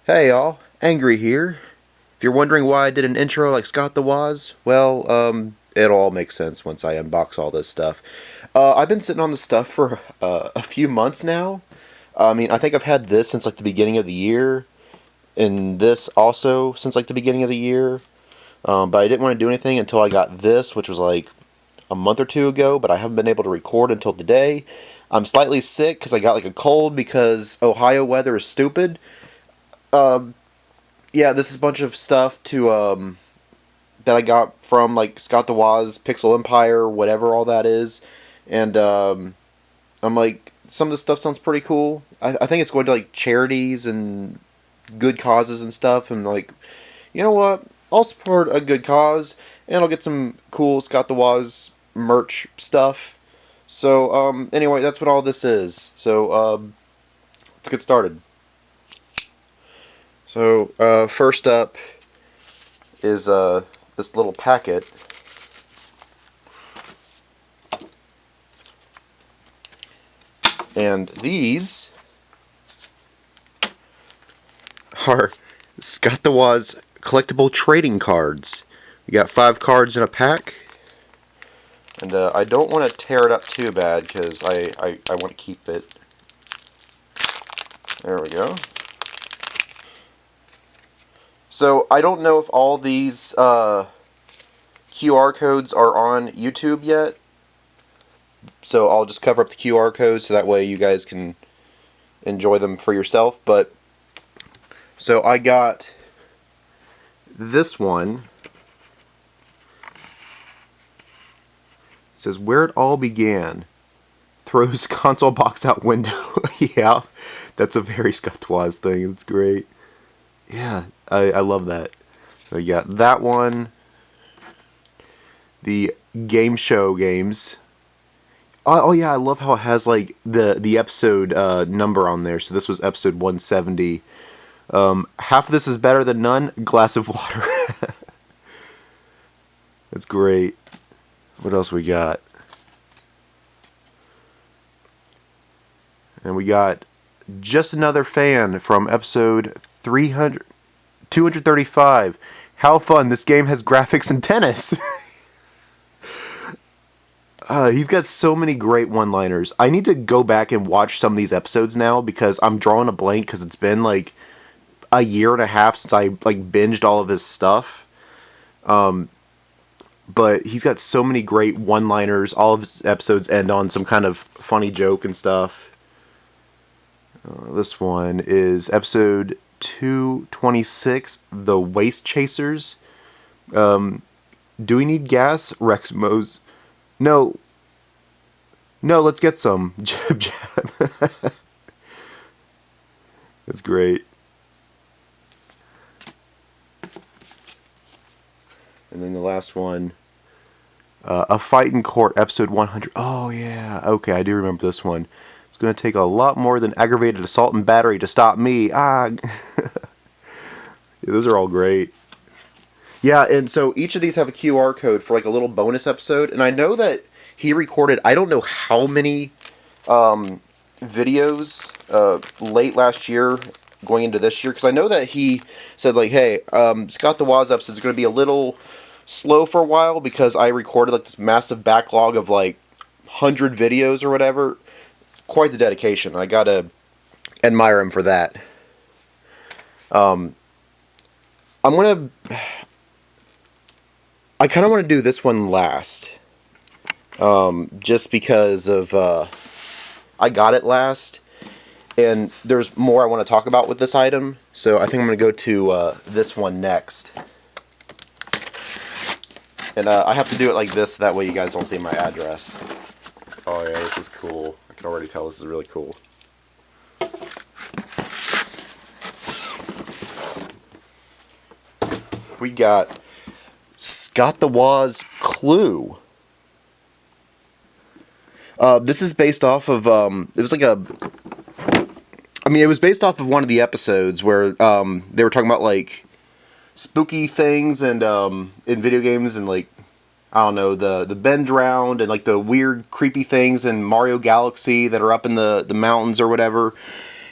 Hey y'all, Angry here. If you're wondering why I did an intro like Scott the Woz, well, it'll all make sense once I unbox all this stuff. I've been sitting on this stuff for a few months now. I think I've had this since like the beginning of the year, and this also since like the beginning of the year. But I didn't want to do anything until I got this, which was like a month or two ago, but I haven't been able to record until today. I'm slightly sick because I got like a cold because Ohio weather is stupid. Yeah, this is a bunch of stuff that I got from like Scott the Woz, Pixel Empire, whatever all that is, and I'm like, some of the stuff sounds pretty cool. I think it's going to like charities and good causes and stuff, and like, you know what? I'll support a good cause, and I'll get some cool Scott the Woz merch stuff. So anyway, that's what all this is. So let's get started. So, first up is this little packet. And these are Scott the Woz collectible trading cards. You got 5 cards in a pack. And I don't want to tear it up too bad because I want to keep it. There we go. So, I don't know if all these QR codes are on YouTube yet. So, I'll just cover up the QR codes so that way you guys can enjoy them for yourself. But, so I got this one. It says, "Where it all began. Throws console box out window." Yeah, that's a very Scott the Woz thing. It's great. Yeah, I love that. So you got that one. The game show games. Oh yeah, I love how it has like the episode number on there. So this was episode 170. Half of this is better than none. Glass of water. That's great. What else we got? And we got Just Another Fan from episode 235. How fun, this game has graphics and tennis. He's got so many great one-liners. I need to go back and watch some of these episodes now because I'm drawing a blank because it's been like a year and a half since I like binged all of his stuff. But he's got so many great one-liners. All of his episodes end on some kind of funny joke and stuff. This one is episode 226, The Waste Chasers. Do we need gas? Rex Mose. No, let's get some. Jab, jab. That's great. And then the last one, A Fight in Court, episode 100. Oh, yeah. Okay, I do remember this one. It's going to take a lot more than aggravated assault and battery to stop me. Ah. Yeah, those are all great. Yeah, and so each of these have a QR code for like a little bonus episode. And I know that he recorded, I don't know how many videos late last year going into this year. Because I know that he said like, hey, Scott the Woz episode is going to be a little slow for a while because I recorded like this massive backlog of like 100 videos or whatever. Quite the dedication. I gotta admire him for that. I kind of want to do this one last. Just because of, I got it last. And there's more I want to talk about with this item. So I think I'm going to go to this one next. And I have to do it like this so that way you guys don't see my address. Oh yeah, this is cool. I can already tell this is really cool. We got Scott the Woz Clue. This is based off of, it was like it was based off of one of the episodes where they were talking about like spooky things and in video games and like, I don't know, the bend round and like the weird creepy things in Mario Galaxy that are up in the mountains or whatever.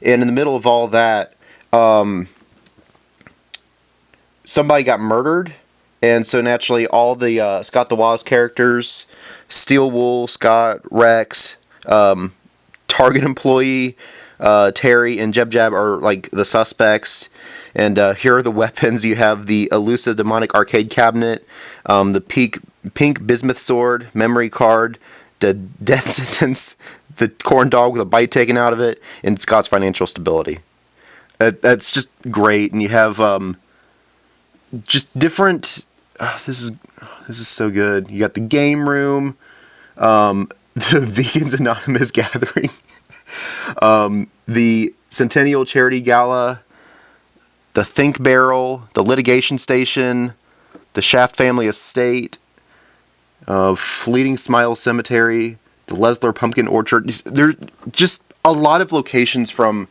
And in the middle of all that, somebody got murdered, and so naturally all the Scott the Woz characters, Steel Wool, Scott, Rex, Target employee, Terry, and Jeb Jab are like the suspects. And here are the weapons. You have the elusive demonic arcade cabinet, the pink bismuth sword, memory card, the death sentence, the corn dog with a bite taken out of it, and Scott's financial stability. That's just great. And you have just different. This is so good. You got the game room, the Vegans Anonymous gathering, the Centennial Charity Gala, the Think Barrel, the Litigation Station, the Shaft Family Estate, Fleeting Smile Cemetery, the Lesler Pumpkin Orchard. There's just a lot of locations from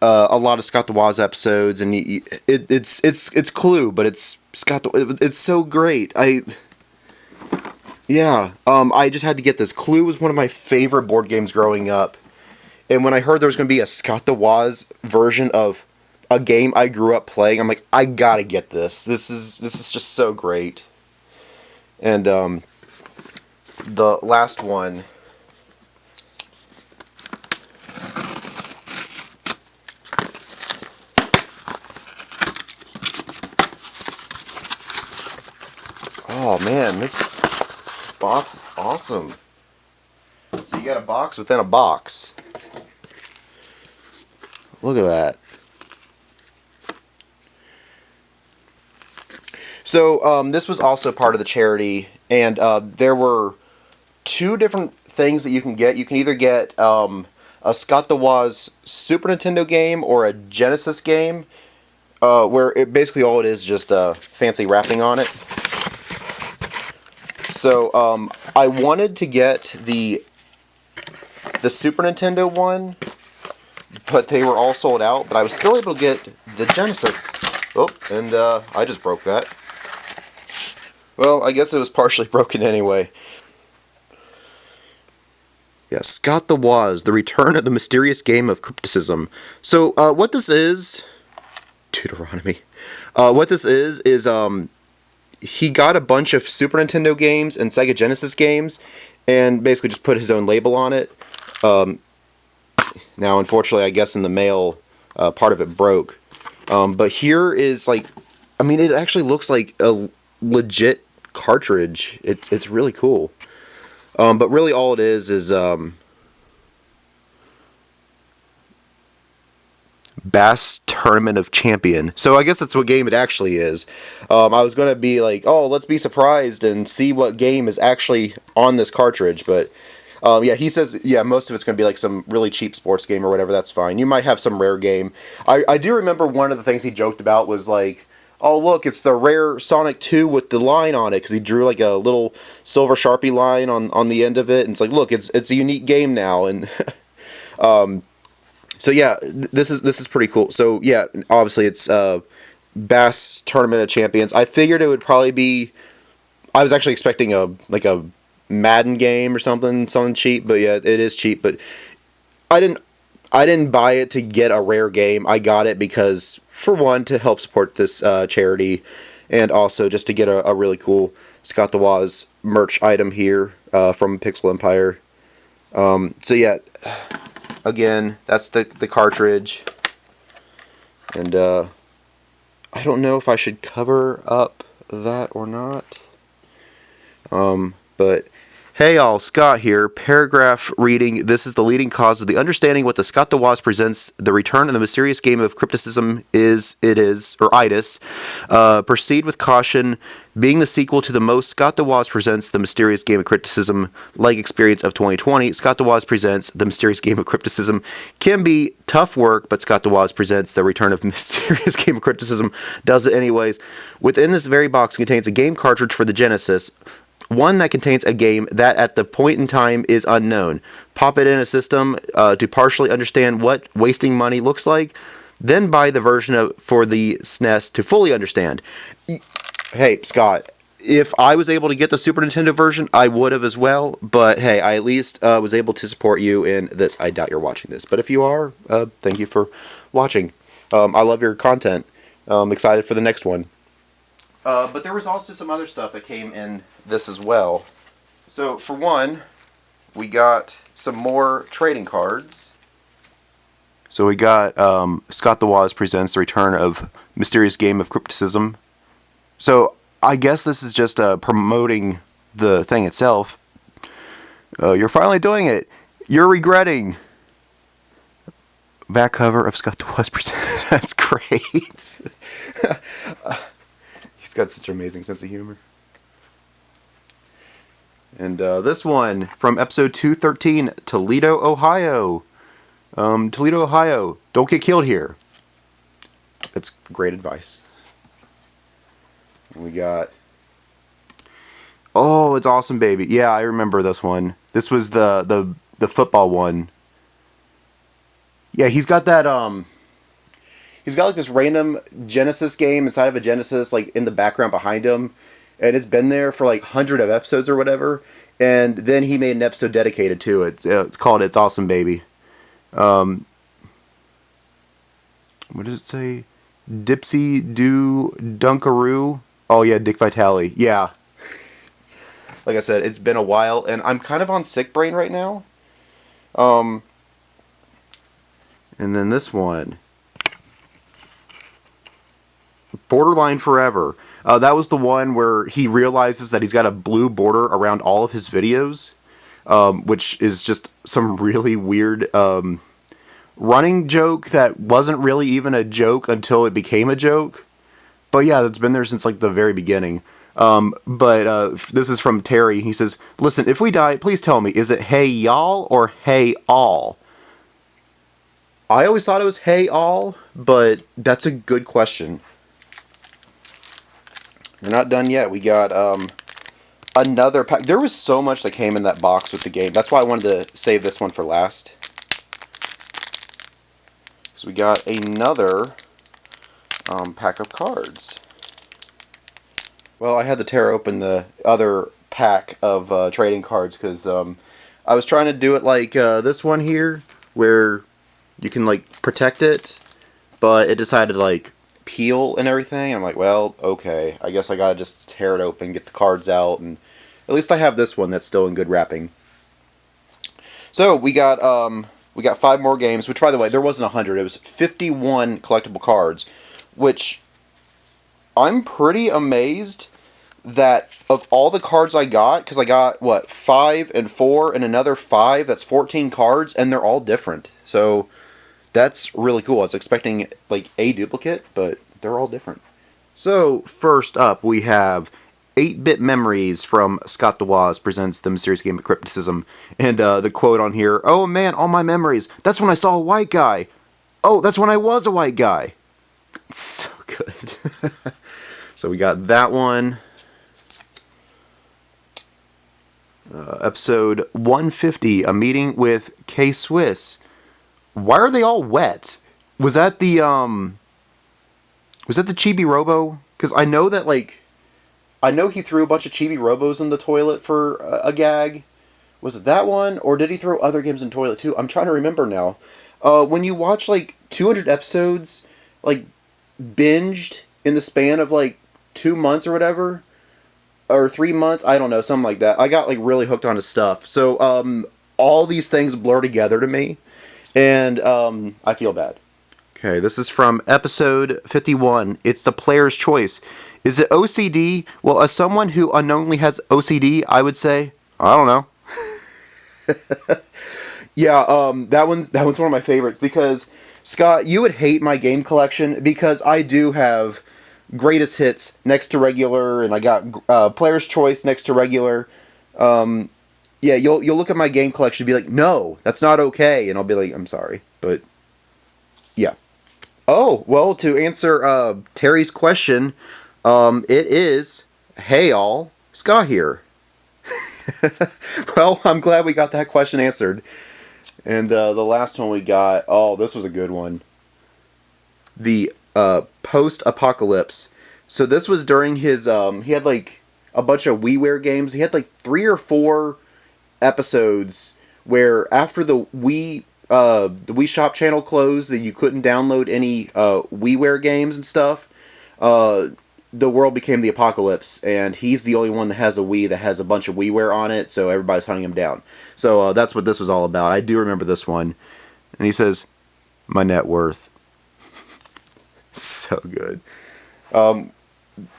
a lot of Scott the Woz episodes, and it's Clue, but it's Scott it's so great. I just had to get this. Clue was one of my favorite board games growing up, and when I heard there was going to be a Scott the Woz version of a game I grew up playing, I'm like, I gotta get this. This is just so great. And the last one. Oh man, this box is awesome. So you got a box within a box. Look at that. So this was also part of the charity, and there were two different things that you can get. You can either get a Scott the Woz Super Nintendo game or a Genesis game, where basically all it is just fancy wrapping on it. So I wanted to get the Super Nintendo one, but they were all sold out. But I was still able to get the Genesis. Oh, and I just broke that. Well, I guess it was partially broken anyway. Yeah, Scott the Woz, The Return of the Mysterious Game of Crypticism. So, what this is... Deuteronomy. What this is he got a bunch of Super Nintendo games and Sega Genesis games, and basically just put his own label on it. Now, unfortunately, I guess in the mail, part of it broke. But here is, like... I mean, it actually looks like a legit cartridge. It's really cool. But really all it is Bass Tournament of Champion. So I guess that's what game it actually is. I was going to be like, oh, let's be surprised and see what game is actually on this cartridge. But yeah, he says, yeah, most of it's going to be like some really cheap sports game or whatever. That's fine. You might have some rare game. I do remember one of the things he joked about was like, oh, look, it's the rare Sonic 2 with the line on it, because he drew like a little silver Sharpie line on the end of it, and it's like, look, it's a unique game now, and so yeah, this is pretty cool. So yeah, obviously it's Bass Tournament of Champions. I figured it would probably be, I was actually expecting a Madden game or something cheap, but yeah, it is cheap, but I didn't buy it to get a rare game. I got it because, for one, to help support this charity, and also just to get a really cool Scott the Woz merch item here from Pixel Empire. So yeah, again, that's the cartridge. And I don't know if I should cover up that or not. But... Hey all, Scott here. Paragraph reading, this is the leading cause of the understanding what the Scott the Woz presents, the return of the mysterious game of crypticism or itis. Proceed with caution. Being the sequel to the most Scott the Woz presents the mysterious game of crypticism like experience of 2020, Scott the Woz presents the mysterious game of crypticism can be tough work, but Scott the Woz presents the return of mysterious game of crypticism does it anyways. Within this very box contains a game cartridge for the Genesis, one that contains a game that at the point in time is unknown. Pop it in a system to partially understand what wasting money looks like, then buy the version for the SNES to fully understand. Hey, Scott, if I was able to get the Super Nintendo version, I would have as well, but hey, I at least was able to support you in this. I doubt you're watching this, but if you are, thank you for watching. I love your content. I'm excited for the next one. But there was also some other stuff that came in this as well. So for one, we got some more trading cards. So we got Scott the Woz presents the return of Mysterious Game of Crypticism. So I guess this is just promoting the thing itself. You're finally doing it. You're regretting. Back cover of Scott the Woz presents. That's great. He's got such an amazing sense of humor. And this one from episode 213, Toledo, Ohio. Toledo, Ohio, don't get killed here. That's great advice. And we got... Oh, it's awesome, baby. Yeah, I remember this one. This was the football one. Yeah, he's got that, he's got like this random Genesis game inside of a Genesis, like in the background behind him. And it's been there for like 100 of episodes or whatever. And then he made an episode dedicated to it. It's called It's Awesome, Baby. What does it say? Dipsy Doo Dunkaroo. Oh yeah, Dick Vitale. Yeah. Like I said, it's been a while, and I'm kind of on sick brain right now. And then this one. Borderline Forever. That was the one where he realizes that he's got a blue border around all of his videos, which is just some really weird running joke that wasn't really even a joke until it became a joke. But yeah, it's been there since like the very beginning. But this is from Terry. He says, "Listen, if we die, please tell me, is it hey y'all or hey all?" I always thought it was hey all, but that's a good question. We're not done yet. We got another pack. There was so much that came in that box with the game. That's why I wanted to save this one for last. So we got another pack of cards. Well, I had to tear open the other pack of trading cards because I was trying to do it like this one here, where you can like protect it, but it decided to like peel and everything. I'm like, well, okay, I guess I gotta just tear it open, get the cards out, and at least I have this one that's still in good wrapping. So we got 5 more games, which by the way, there wasn't 100, it was 51 collectible cards, which I'm pretty amazed that of all the cards I got, because I got, what, 5 and 4 and another 5, that's 14 cards, and they're all different. So that's really cool. I was expecting like a duplicate, but they're all different. So first up we have 8-Bit Memories from Scott the Woz presents the Mysterious Game of Crypticism. And the quote on here, "Oh man, all my memories. That's when I saw a white guy. Oh, that's when I was a white guy." It's so good. So we got that one. Episode 150, A Meeting with K-Swiss. Why are they all wet? Was that the Chibi Robo? Because I know that, like, I know he threw a bunch of Chibi Robos in the toilet for a gag. Was it that one? Or did he throw other games in the toilet too? I'm trying to remember now. When you watch, like, 200 episodes, like, binged in the span of, like, 2 months or whatever, or 3 months, I don't know, something like that. I got, like, really hooked on his stuff. So, all these things blur together to me, and I feel bad. Okay, this is from episode 51. It's the player's choice. Is it OCD? Well, as someone who unknowingly has OCD, I would say, I don't know. Yeah, that one's one of my favorites because, Scott, you would hate my game collection because I do have greatest hits next to regular, and I got player's choice next to regular. Yeah, you'll look at my game collection and be like, no, that's not okay, and I'll be like, I'm sorry, but yeah. Oh, well, to answer Terry's question, it is, hey all, Scott here. Well, I'm glad we got that question answered. And the last one we got, oh, this was a good one. The post-apocalypse. So this was during his, he had like a bunch of WiiWare games. He had like 3 or 4 episodes where after the Wii Shop channel closed, that you couldn't download any WiiWare games and stuff. the world became the apocalypse, and he's the only one that has a Wii that has a bunch of WiiWare on it, so everybody's hunting him down. So that's what this was all about. I do remember this one. And he says, "My net worth." So good.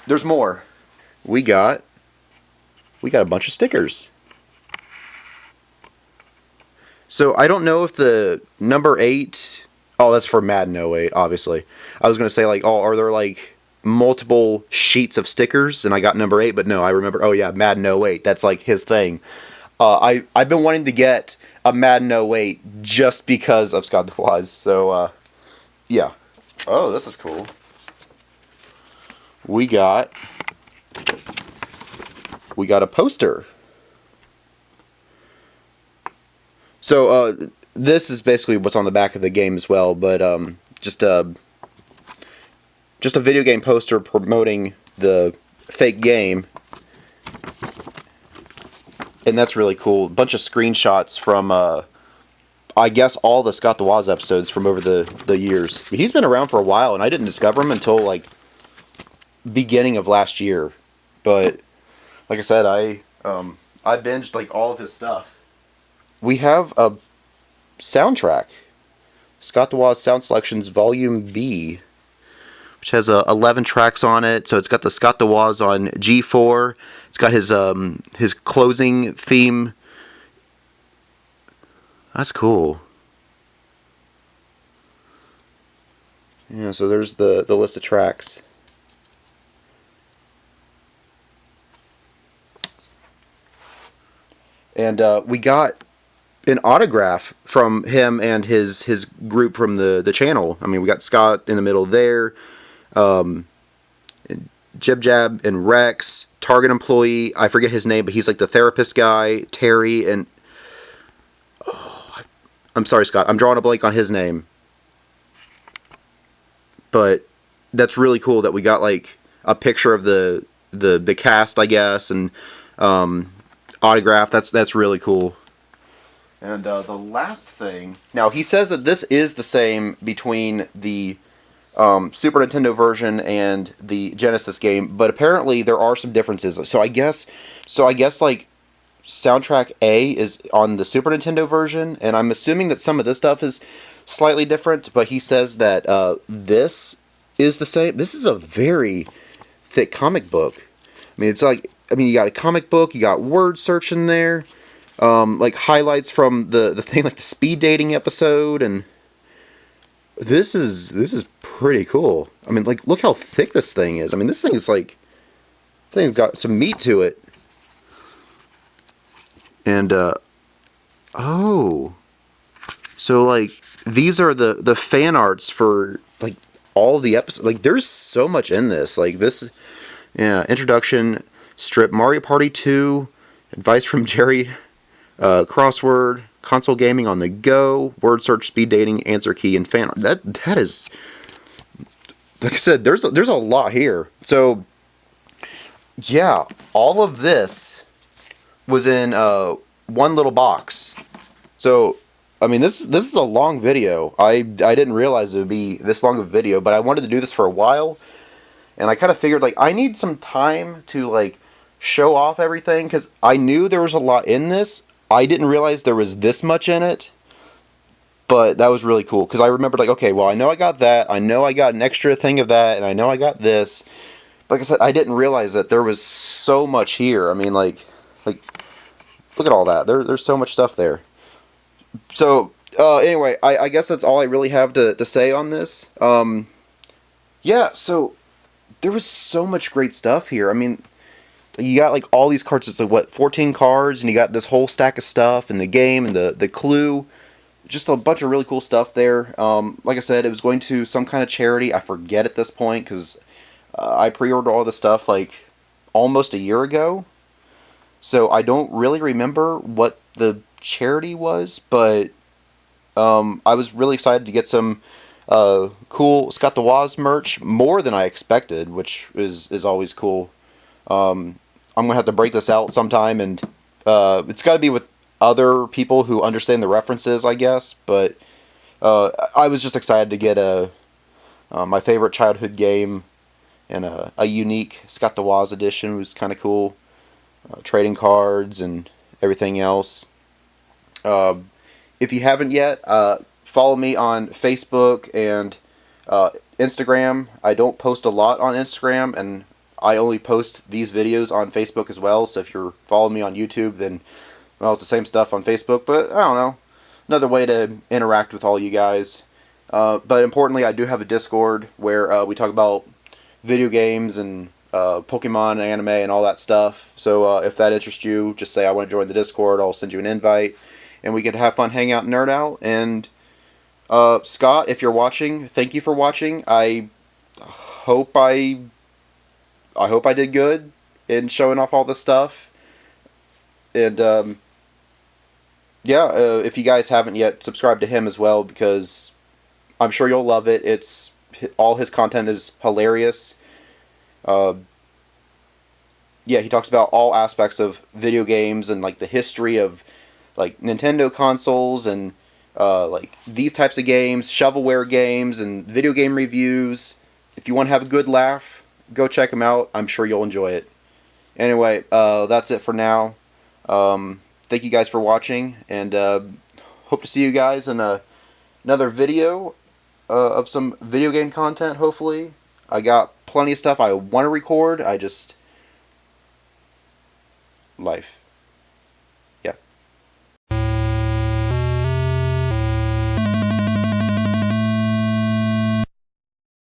There's more. We got a bunch of stickers. So I don't know if the number 8... Oh, that's for Madden 08, obviously. I was going to say, like, oh, are there, like, multiple sheets of stickers? And I got number 8, but no, I remember, oh yeah, Madden 08. That's, like, his thing. I've been wanting to get a Madden 08 just because of Scott the Woz. So, yeah. Oh, this is cool. We got a poster. So, this is basically what's on the back of the game as well, but just a video game poster promoting the fake game, and that's really cool. A bunch of screenshots from I guess all the Scott the Woz episodes from over the years. He's been around for a while, and I didn't discover him until like beginning of last year. But like I said, I binged like all of his stuff. We have a soundtrack, Scott the Woz Sound Selections Volume B, which has 11 tracks on it. So it's got the Scott the Woz on G4. It's got his closing theme. That's cool. Yeah, so there's the list of tracks. And we got an autograph from him and his group from the channel. I mean, we got Scott in the middle there, Jib Jab and Rex, Target employee, I forget his name, but he's like the therapist guy, Terry, and I'm sorry, Scott, I'm drawing a blank on his name. But that's really cool that we got like a picture of the cast, I guess, and autograph. That's really cool. And the last thing... Now, he says that this is the same between the Super Nintendo version and the Genesis game, but apparently there are some differences. So I guess like, soundtrack A is on the Super Nintendo version, and I'm assuming that some of this stuff is slightly different, but he says that this is the same. This is a very thick comic book. I mean, it's like... I mean, you got a comic book, you got word search in there, like highlights from the thing, like the speed dating episode, and this is pretty cool. I mean, like, look how thick this thing is. I mean, this thing is like, thing's got some meat to it. And oh, so like these are the fan arts for like all the episodes. Like, there's so much in this. Like this, yeah, introduction. Strip, Mario Party 2, Advice from Jerry, Crossword, Console Gaming on the Go, Word Search, Speed Dating, Answer Key, and Fan Art. That is, like I said, there's a lot here. So, yeah, all of this was in one little box. So, I mean, this is a long video. I didn't realize it would be this long of a video, but I wanted to do this for a while, and I kind of figured, like, I need some time to, like, show off everything, because I knew there was a lot in this. I didn't realize there was this much in it, but that was really cool, because I remembered, like, okay, well, I know I got that, I know I got an extra thing of that, and I know I got this. Like I said, I didn't realize that there was so much here. I mean, like look at all that. There's so much stuff there. So, anyway, I guess that's all I really have to say on this. Yeah, so there was so much great stuff here. I mean, you got like all these cards. It's like, what, 14 cards, and you got this whole stack of stuff, and the game, and the clue. Just a bunch of really cool stuff there. Like I said, it was going to some kind of charity. I forget at this point, because I pre-ordered all this stuff like almost a year ago. So I don't really remember what the charity was, but I was really excited to get some cool Scott the Woz merch, more than I expected, which is always cool. I'm going to have to break this out sometime, and it's got to be with other people who understand the references, I guess, but I was just excited to get my favorite childhood game and a unique Scott the Woz edition was kind of cool. Trading cards and everything else. Uh, if you haven't yet, follow me on Facebook and Instagram. I don't post a lot on Instagram, and I only post these videos on Facebook as well. So if you're following me on YouTube, then well, it's the same stuff on Facebook. But I don't know, another way to interact with all you guys. But importantly, I do have a Discord where we talk about video games and Pokemon, anime, and all that stuff. So if that interests you, just say I want to join the Discord. I'll send you an invite, and we can have fun, hang out, nerd out. And Scott, if you're watching, thank you for watching. Hope I hope I did good in showing off all this stuff. And yeah, if you guys haven't yet, subscribe to him as well because I'm sure you'll love it. It's all his content is hilarious. Uh, yeah, he talks about all aspects of video games and like the history of like Nintendo consoles and like these types of games, shovelware games, and video game reviews. If you want to have a good laugh, go check him out. I'm sure you'll enjoy it. Anyway, that's it for now. Thank you guys for watching, and hope to see you guys in another video of some video game content, hopefully. I got plenty of stuff I want to record. I just... life.